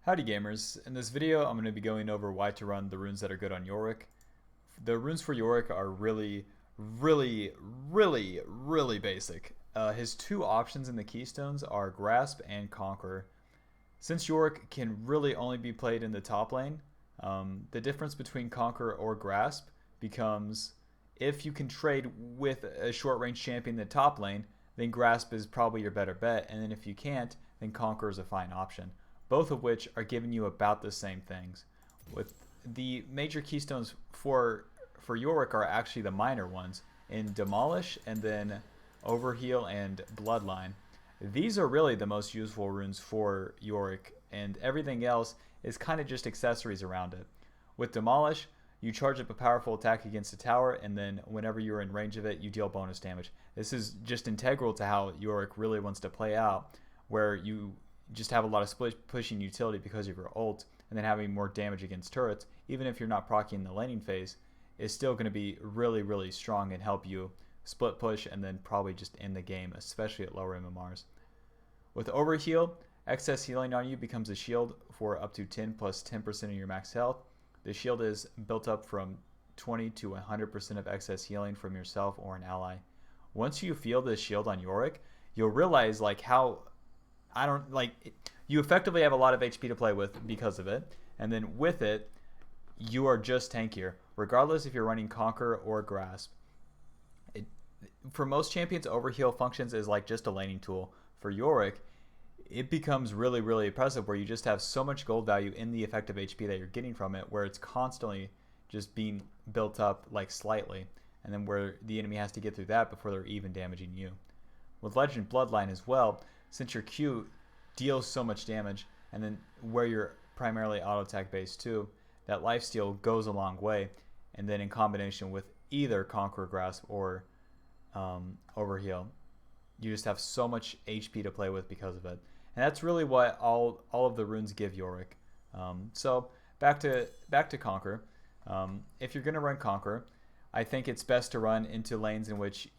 Howdy gamers, in this video I'm going to be going over why to run the runes that are good on Yorick. The runes for Yorick are really basic. His two options in the keystones are Grasp and Conqueror. Since Yorick can really only be played in the top lane, the difference between Conqueror or Grasp becomes if you can trade with a short range champion in the top lane, then Grasp is probably your better bet, and then if you can't, then Conqueror is a fine option, both of which are giving you about the same things. With the major keystones for Yorick are actually the minor ones in Demolish and then Overheal and Bloodline. These are really the most useful runes for Yorick, and everything else is kind of just accessories around it. With Demolish, you charge up a powerful attack against a tower, and then whenever you're in range of it, you deal bonus damage. This is just integral to how Yorick really wants to play out, where you just have a lot of split pushing utility because of your ult, and then having more damage against turrets, even if you're not proccing in the laning phase, is still going to be really strong and help you split push and then probably just end the game, especially at lower MMRs. With Overheal, excess healing on you becomes a shield for up to 10 plus 10% of your max health. The shield is built up from 20 to 100% of excess healing from yourself or an ally. Once you feel this shield on Yorick, you'll realize like how you effectively have a lot of HP to play with because of it, and then with it, you are just tankier, regardless if you're running Conqueror or Grasp. For most champions, Overheal functions as like just a laning tool. For Yorick, it becomes really impressive where you just have so much gold value in the effective HP that you're getting from it, where it's constantly just being built up like slightly, and then where the enemy has to get through that before they're even damaging you. With Legend Bloodline as well, since your Q deals so much damage, and then where you're primarily auto attack based too, that lifesteal goes a long way, and then in combination with either Conqueror, Grasp, or Overheal, you just have so much HP to play with because of it. And that's really what all of the runes give Yorick. So back to Conqueror. If you're going to run Conqueror, I think it's best to run into lanes in which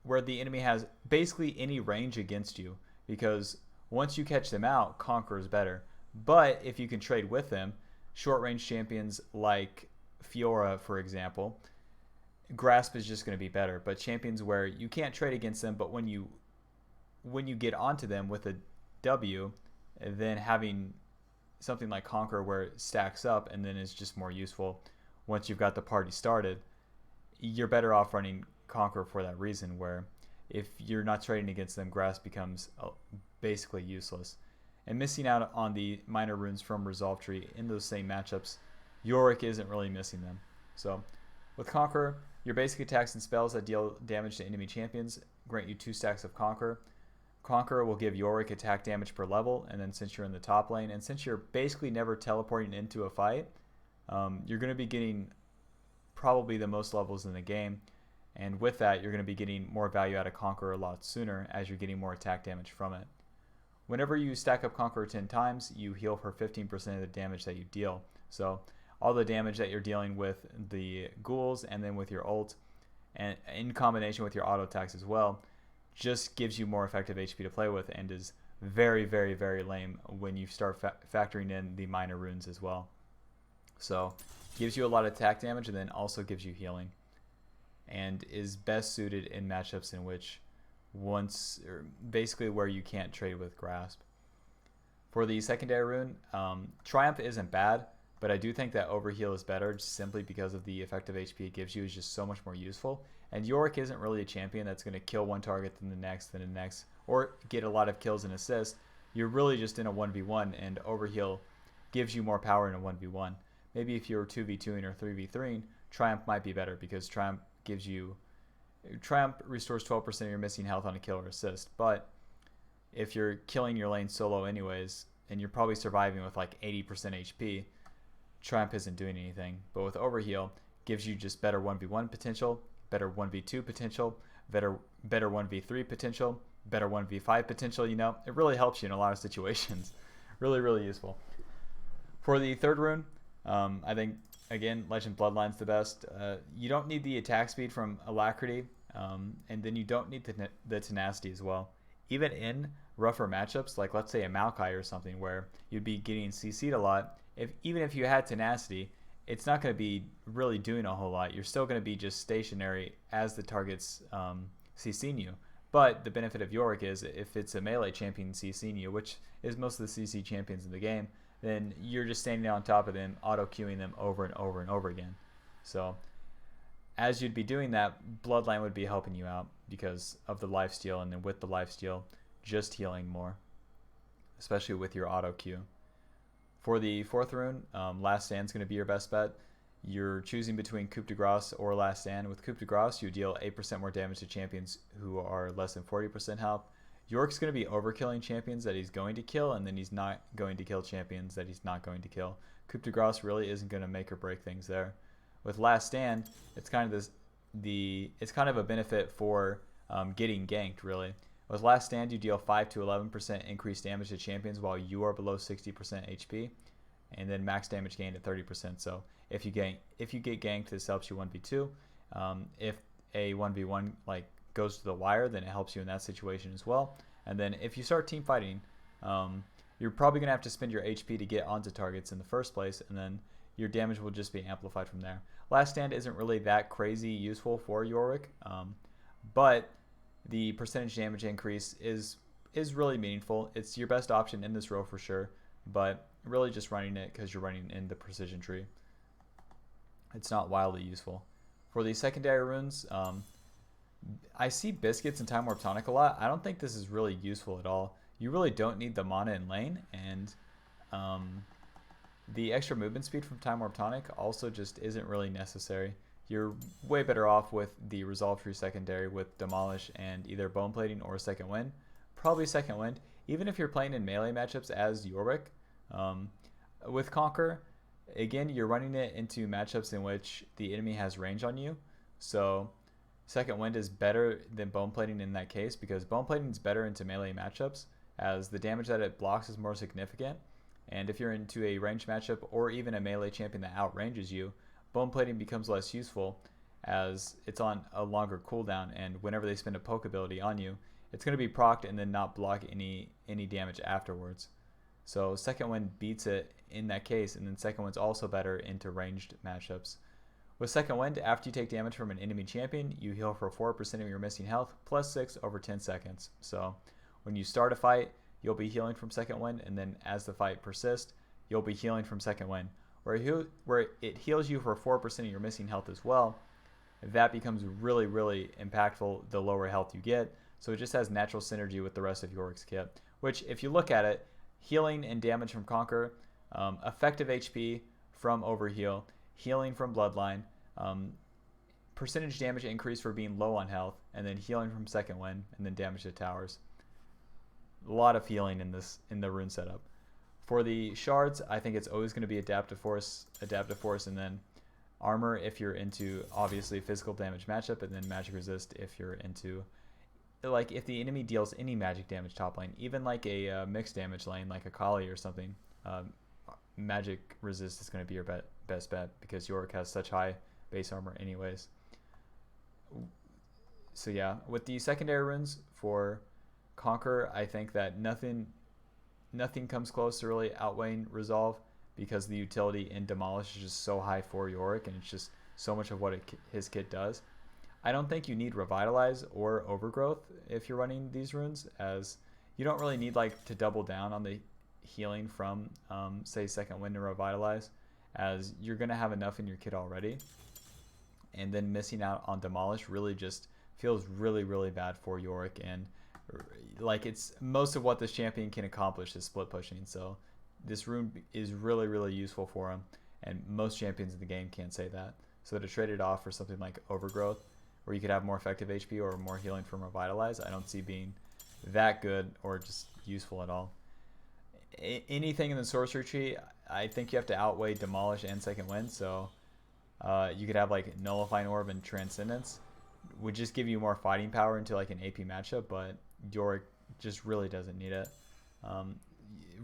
where the enemy has basically any range against you, because once you catch them out, Conqueror is better. But if you can trade with them, short range champions like Fiora, for example, Grasp is just going to be better. But champions where you can't trade against them, but when you get onto them with a W, then having something like Conqueror where it stacks up and then is just more useful once you've got the party started, you're better off running Conqueror for that reason, where if you're not trading against them, Grasp becomes basically useless. And missing out on the minor runes from Resolve Tree in those same matchups, Yorick isn't really missing them. So with Conqueror, your basic attacks and spells that deal damage to enemy champions grant you 2 stacks of Conqueror. Conqueror will give Yorick attack damage per level, and then since you're in the top lane, and since you're basically never teleporting into a fight, you're going to be getting probably the most levels in the game, and with that, you're going to be getting more value out of Conqueror a lot sooner as you're getting more attack damage from it. Whenever you stack up Conqueror 10 times, you heal for 15% of the damage that you deal. So all the damage that you're dealing with the ghouls and then with your ult, and in combination with your auto attacks as well, just gives you more effective HP to play with, and is very lame when you start factoring in the minor runes as well. So gives you a lot of attack damage and then also gives you healing, and is best suited in matchups in which basically where you can't trade with Grasp. For the secondary rune, Triumph isn't bad, but I do think that Overheal is better simply because of the effective HP it gives you is just so much more useful. And Yorick isn't really a champion that's going to kill one target, then the next, or get a lot of kills and assists. You're really just in a 1v1, and Overheal gives you more power in a 1v1. Maybe if you were 2v2ing or 3v3ing, Triumph might be better, because Triumph restores 12% of your missing health on a kill or assist. But if you're killing your lane solo anyways, and you're probably surviving with like 80% HP, Triumph isn't doing anything. But with Overheal, gives you just better 1v1 potential, better 1v2 potential, better 1v3 potential, better 1v5 potential. It really helps you in a lot of situations. really useful. For the third rune, I think, again, Legend Bloodline's the best. You don't need the attack speed from Alacrity, and then you don't need the tenacity as well. Even in rougher matchups, like let's say a Maokai or something, where you'd be getting CC'd a lot, even if you had tenacity, it's not going to be really doing a whole lot. You're still going to be just stationary as the target's CCing you. But the benefit of Yorick is if it's a melee champion CCing you, which is most of the CC champions in the game, then you're just standing on top of them, auto-queuing them over and over and over again. So as you'd be doing that, Bloodline would be helping you out because of the lifesteal, and then with the lifesteal, just healing more, especially with your auto-queue. For the fourth rune, Last Stand is going to be your best bet. You're choosing between Coup de Grace or Last Stand. With Coup de Grace, you deal 8% more damage to champions who are less than 40% health. Yorick's going to be overkilling champions that he's going to kill, and then he's not going to kill champions that he's not going to kill. Coup de Grace really isn't going to make or break things there. With Last Stand, it's kind of it's kind of a benefit for getting ganked, really. With Last Stand, you deal 5 to 11% increased damage to champions while you are below 60% HP, and then max damage gained at 30%. So if you get ganked, this helps you 1v2. If a 1v1 like goes to the wire, then it helps you in that situation as well. And then if you start team fighting, you're probably gonna have to spend your HP to get onto targets in the first place, and then your damage will just be amplified from there. Last Stand isn't really that crazy useful for Yorick, but the percentage damage increase is really meaningful. It's your best option in this role for sure, but really just running it because you're running in the precision tree. It's not wildly useful. For the secondary runes, I see Biscuits and Time Warp Tonic a lot. I don't think this is really useful at all. You really don't need the mana in lane, and the extra movement speed from Time Warp Tonic also just isn't really necessary. You're way better off with the Resolve Tree secondary with Demolish and either Bone Plating or Second Wind. Probably Second Wind, even if you're playing in melee matchups as Yorick. With Conqueror, again, you're running it into matchups in which the enemy has range on you. So Second Wind is better than Bone Plating in that case, because Bone Plating is better into melee matchups as the damage that it blocks is more significant. And if you're into a ranged matchup or even a melee champion that outranges you, Bone Plating becomes less useful as it's on a longer cooldown, and whenever they spend a poke ability on you, it's going to be procced and then not block any damage afterwards. So Second Wind beats it in that case, and then Second Wind's also better into ranged matchups. With Second Wind, after you take damage from an enemy champion, you heal for 4% of your missing health, plus 6 over 10 seconds. So when you start a fight, you'll be healing from Second Wind, and then as the fight persists, you'll be healing from Second Wind. Where it heals you for 4% of your missing health as well, that becomes really, really impactful the lower health you get. So it just has natural synergy with the rest of Yorick's kit, which if you look at it, healing and damage from Conqueror, effective HP from Overheal, healing from Bloodline, percentage damage increase for being low on health, and then healing from Second Wind, and then damage to towers. A lot of healing in the rune setup. For the shards, I think it's always going to be adaptive force, and then armor if you're into obviously physical damage matchup, and then magic resist if you're into, like, if the enemy deals any magic damage top lane, even like a mixed damage lane like a Kali or something, magic resist is going to be your best bet because Yorick has such high base armor anyways. So yeah, with the secondary runes for Conqueror, I think that nothing comes close to really outweighing Resolve, because the utility in Demolish is just so high for Yorick, and it's just so much of what his kit does. I don't think you need Revitalize or Overgrowth if you're running these runes, as you don't really need like to double down on the healing from say Second Wind and Revitalize, as you're going to have enough in your kit already, and then missing out on Demolish really just feels really, really bad for Yorick, and like it's most of what this champion can accomplish is split pushing. So this rune is really, really useful for him, and most champions in the game can't say that. So to trade it off for something like Overgrowth, where you could have more effective HP or more healing from Revitalize, I don't see being that good or just useful at all. Anything in the sorcery tree, I think you have to outweigh Demolish and Second Wind. So you could have like Nullifying Orb and Transcendence, would just give you more fighting power into like an AP matchup, but Yorick just really doesn't need it.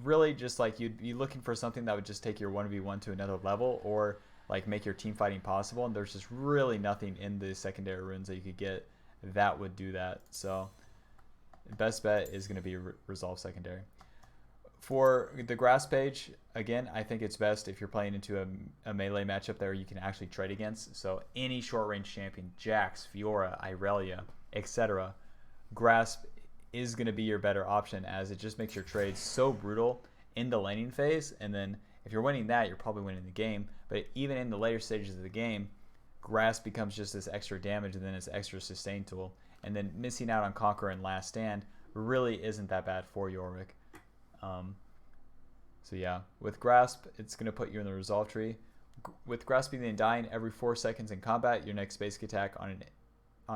Really just like you'd be looking for something that would just take your 1v1 to another level, or like make your team fighting possible, and there's just really nothing in the secondary runes that you could get that would do that. So best bet is going to be Resolve Secondary. For the grass page, again, I think it's best if you're playing into a melee matchup there you can actually trade against. So any short range champion, Jax, Fiora, Irelia, etc., grasp is going to be your better option, as it just makes your trades so brutal in the laning phase. And then if you're winning that, you're probably winning the game. But even in the later stages of the game, grasp becomes just this extra damage and then this extra sustain tool. And then missing out on Conqueror and Last Stand really isn't that bad for Yorick. So yeah, with Grasp, it's going to put you in the Resolve tree. With Grasping the Undying, every 4 seconds in combat, your next basic attack on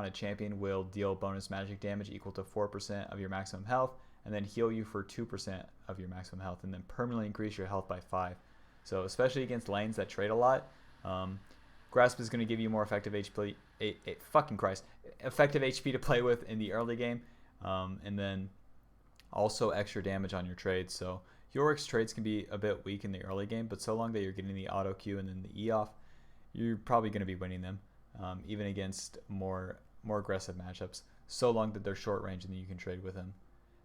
a champion will deal bonus magic damage equal to 4% of your maximum health, and then heal you for 2% of your maximum health, and then permanently increase your health by 5. So especially against lanes that trade a lot, Grasp is going to give you more effective HP. Effective HP to play with in the early game, and then also extra damage on your trades. So Yorick's trades can be a bit weak in the early game, but so long that you're getting the auto Q and then the E off, you're probably going to be winning them, even against more aggressive matchups, so long that they're short range and then you can trade with them.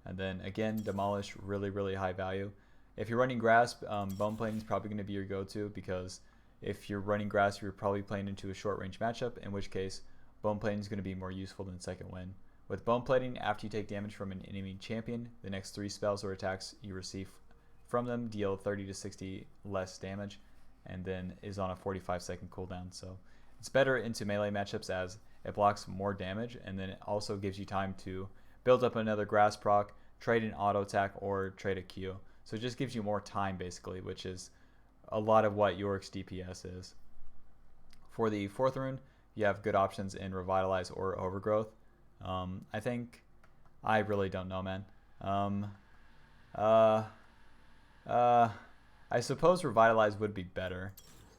And then again, Demolish, really high value. If you're running Grasp, Bone Plating is probably going to be your go-to, because if you're running Grasp, you're probably playing into a short range matchup, in which case Bone Plating is going to be more useful than Second Wind. With Bone Plating, after you take damage from an enemy champion, the next 3 spells or attacks you receive from them deal 30 to 60 less damage, and then is on a 45-second cooldown. So it's better into melee matchups as it blocks more damage, and then it also gives you time to build up another Grasp proc, trade an auto attack, or trade a Q. So it just gives you more time basically, which is a lot of what Yorick's DPS is. For the 4th rune, you have good options in Revitalize or Overgrowth. I really don't know, man. I suppose Revitalize would be better,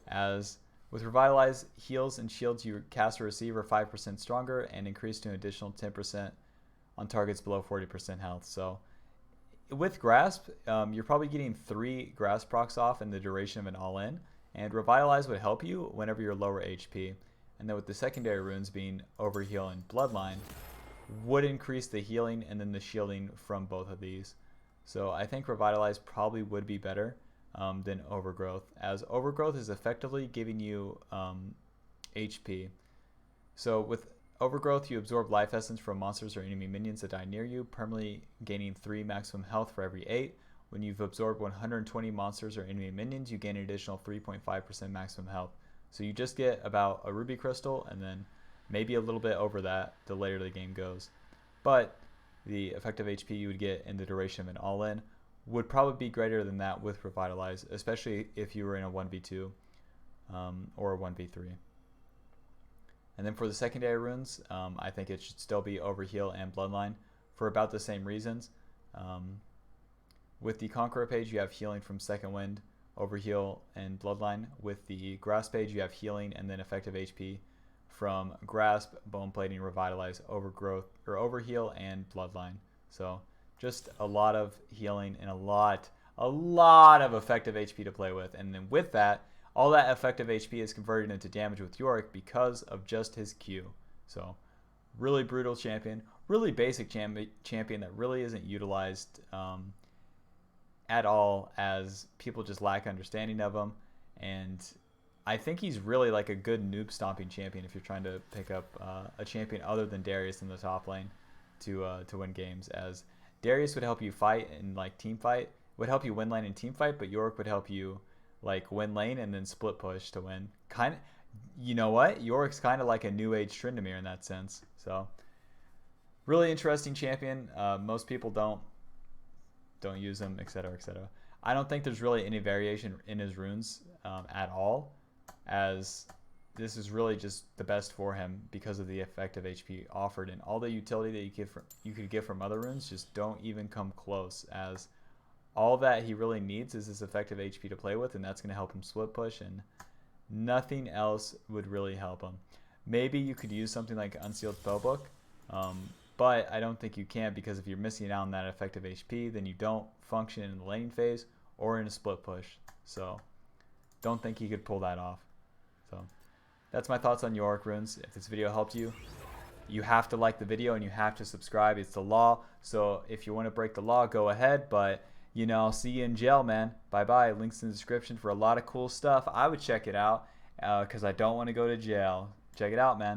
as with Revitalize, heals and shields you cast or receive are 5% stronger and increase to an additional 10% on targets below 40% health. So with Grasp, you're probably getting 3 Grasp procs off in the duration of an all-in, and Revitalize would help you whenever you're lower HP. And then with the secondary runes being Overheal and Bloodline, would increase the healing and then the shielding from both of these. So I think Revitalize probably would be better than Overgrowth, as Overgrowth is effectively giving you HP. So with Overgrowth, you absorb life essence from monsters or enemy minions that die near you, permanently gaining 3 maximum health for every 8. When you've absorbed 120 monsters or enemy minions, you gain an additional 3.5% maximum health. So you just get about a ruby crystal, and then maybe a little bit over that the later the game goes. But the effective HP you would get in the duration of an all-in would probably be greater than that with Revitalize, especially if you were in a 1v2 or a 1v3. And then for the secondary runes, I think it should still be Overheal and Bloodline for about the same reasons. With the Conqueror page, you have healing from Second Wind, Overheal, and Bloodline. With the Grasp page, you have healing and then effective HP from Grasp, Bone Plating, Revitalize, Overgrowth, or Overheal, and Bloodline. So just a lot of healing and a lot of effective HP to play with. And then with that, all that effective HP is converted into damage with Yorick because of just his Q. So really brutal champion, really basic champion that really isn't utilized at all, as people just lack understanding of him. And I think he's really like a good noob stomping champion if you're trying to pick up a champion other than Darius in the top lane to win games, as Darius would help you fight and like team fight, would help you win lane and team fight, but Yorick would help you like win lane and then split push to win. Kind of, you know what? Yorick's kind of like a new age Tryndamere in that sense. So really interesting champion. Most people don't use him, etc., etc. I don't think there's really any variation in his runes at all, as this is really just the best for him because of the effective HP offered, and all the utility that you could get from other runes just don't even come close, as all that he really needs is his effective HP to play with, and that's going to help him split push, and nothing else would really help him. Maybe you could use something like Unsealed Spellbook, but I don't think you can, because if you're missing out on that effective HP, then you don't function in the laning phase or in a split push. So don't think you could pull that off. So that's my thoughts on Yorick runes. If this video helped you, you have to like the video and you have to subscribe. It's the law. So if you want to break the law, go ahead. But you know, I'll see you in jail, man. Bye bye. Links in the description for a lot of cool stuff. I would check it out because I don't want to go to jail. Check it out, man.